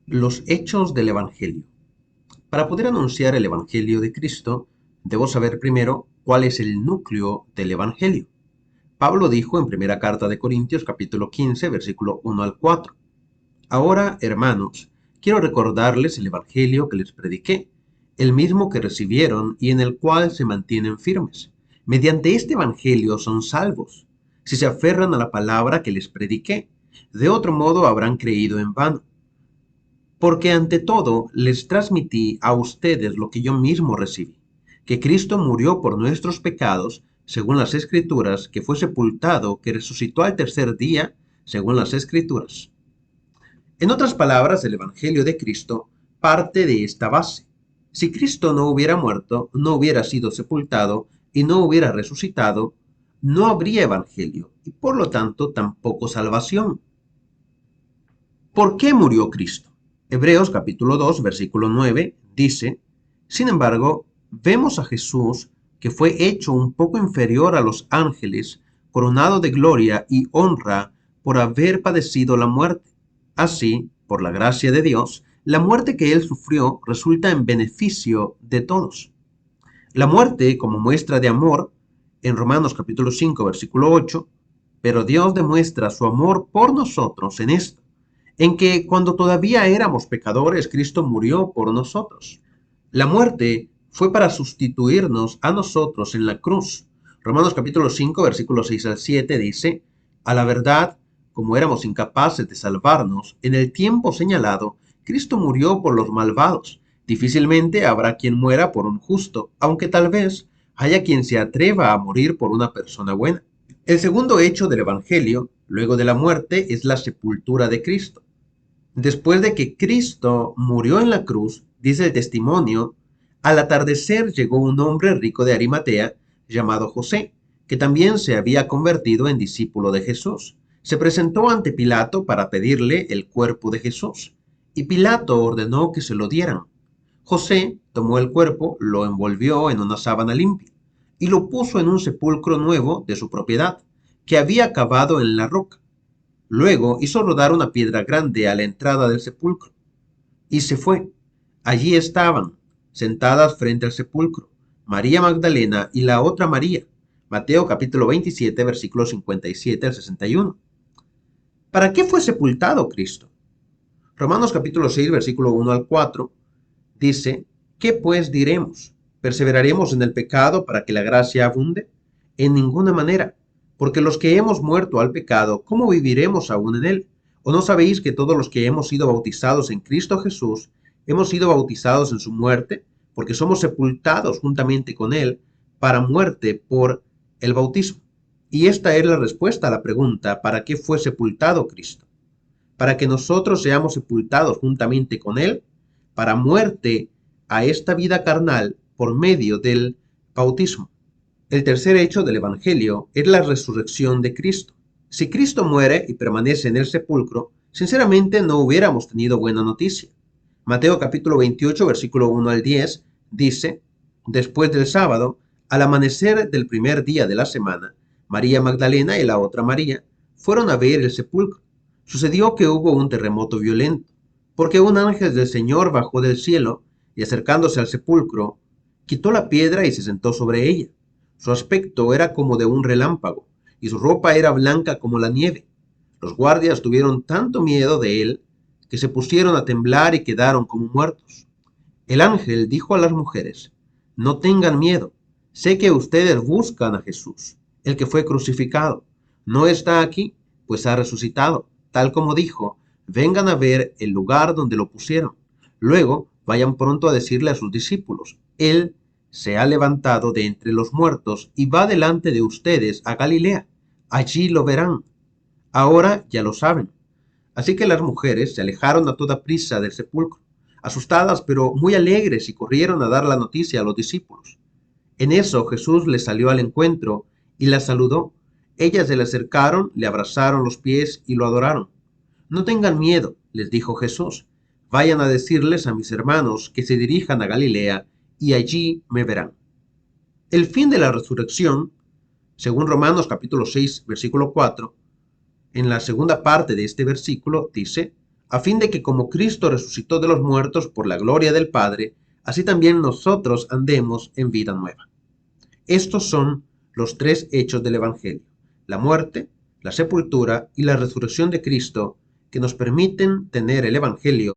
Los hechos del Evangelio. Para poder anunciar el Evangelio de Cristo, debo saber primero cuál es el núcleo del Evangelio. Pablo dijo en primera carta de Corintios capítulo 15, versículo 1 al 4. Ahora, hermanos, quiero recordarles el Evangelio que les prediqué, el mismo que recibieron y en el cual se mantienen firmes. Mediante este Evangelio son salvos, si se aferran a la palabra que les prediqué. De otro modo habrán creído en vano. Porque ante todo les transmití a ustedes lo que yo mismo recibí, que Cristo murió por nuestros pecados, según las Escrituras, que fue sepultado, que resucitó al tercer día, según las Escrituras. En otras palabras, el Evangelio de Cristo parte de esta base. Si Cristo no hubiera muerto, no hubiera sido sepultado y no hubiera resucitado, no habría Evangelio y por lo tanto tampoco salvación. ¿Por qué murió Cristo? Hebreos capítulo 2, versículo 9 dice, sin embargo, vemos a Jesús que fue hecho un poco inferior a los ángeles, coronado de gloria y honra por haber padecido la muerte. Así, por la gracia de Dios, la muerte que él sufrió resulta en beneficio de todos. La muerte como muestra de amor, en Romanos capítulo 5, versículo 8, pero Dios demuestra su amor por nosotros en esto, en que cuando todavía éramos pecadores, Cristo murió por nosotros. La muerte fue para sustituirnos a nosotros en la cruz. Romanos capítulo 5, versículos 6 al 7 dice, a la verdad, como éramos incapaces de salvarnos, en el tiempo señalado, Cristo murió por los malvados. Difícilmente habrá quien muera por un justo, aunque tal vez haya quien se atreva a morir por una persona buena. El segundo hecho del Evangelio, luego de la muerte, es la sepultura de Cristo. Después de que Cristo murió en la cruz, dice el testimonio, al atardecer llegó un hombre rico de Arimatea, llamado José, que también se había convertido en discípulo de Jesús. Se presentó ante Pilato para pedirle el cuerpo de Jesús, y Pilato ordenó que se lo dieran. José tomó el cuerpo, lo envolvió en una sábana limpia, y lo puso en un sepulcro nuevo de su propiedad, que había cavado en la roca. Luego hizo rodar una piedra grande a la entrada del sepulcro, y se fue. Allí estaban, sentadas frente al sepulcro, María Magdalena y la otra María. Mateo capítulo 27, versículos 57 al 61. ¿Para qué fue sepultado Cristo? Romanos capítulo 6, versículo 1 al 4 dice, ¿qué pues diremos? ¿Perseveraremos en el pecado para que la gracia abunde? En ninguna manera, porque los que hemos muerto al pecado, ¿cómo viviremos aún en él? ¿O no sabéis que todos los que hemos sido bautizados en Cristo Jesús, hemos sido bautizados en su muerte? Porque somos sepultados juntamente con él para muerte por el bautismo. Y esta es la respuesta a la pregunta, ¿para qué fue sepultado Cristo? Para que nosotros seamos sepultados juntamente con él para muerte a esta vida carnal por medio del bautismo. El tercer hecho del Evangelio es la resurrección de Cristo. Si Cristo muere y permanece en el sepulcro, sinceramente no hubiéramos tenido buena noticia. Mateo capítulo 28, versículo 1 al 10 dice, después del sábado, al amanecer del primer día de la semana, María Magdalena y la otra María fueron a ver el sepulcro. Sucedió que hubo un terremoto violento, porque un ángel del Señor bajó del cielo y acercándose al sepulcro, quitó la piedra y se sentó sobre ella. Su aspecto era como de un relámpago, y su ropa era blanca como la nieve. Los guardias tuvieron tanto miedo de él que se pusieron a temblar y quedaron como muertos. El ángel dijo a las mujeres, no tengan miedo, sé que ustedes buscan a Jesús, el que fue crucificado. No está aquí, pues ha resucitado, tal como dijo, vengan a ver el lugar donde lo pusieron. Luego vayan pronto a decirle a sus discípulos, Él se ha levantado de entre los muertos y va delante de ustedes a Galilea. Allí lo verán. Ahora ya lo saben. Así que las mujeres se alejaron a toda prisa del sepulcro, asustadas pero muy alegres, y corrieron a dar la noticia a los discípulos. En eso Jesús les salió al encuentro y las saludó. Ellas se le acercaron, le abrazaron los pies y lo adoraron. No tengan miedo, les dijo Jesús. Vayan a decirles a mis hermanos que se dirijan a Galilea y allí me verán. El fin de la resurrección, según Romanos capítulo 6, versículo 4, en la segunda parte de este versículo dice, a fin de que como Cristo resucitó de los muertos por la gloria del Padre, así también nosotros andemos en vida nueva. Estos son los tres hechos del Evangelio: la muerte, la sepultura y la resurrección de Cristo, que nos permiten tener el Evangelio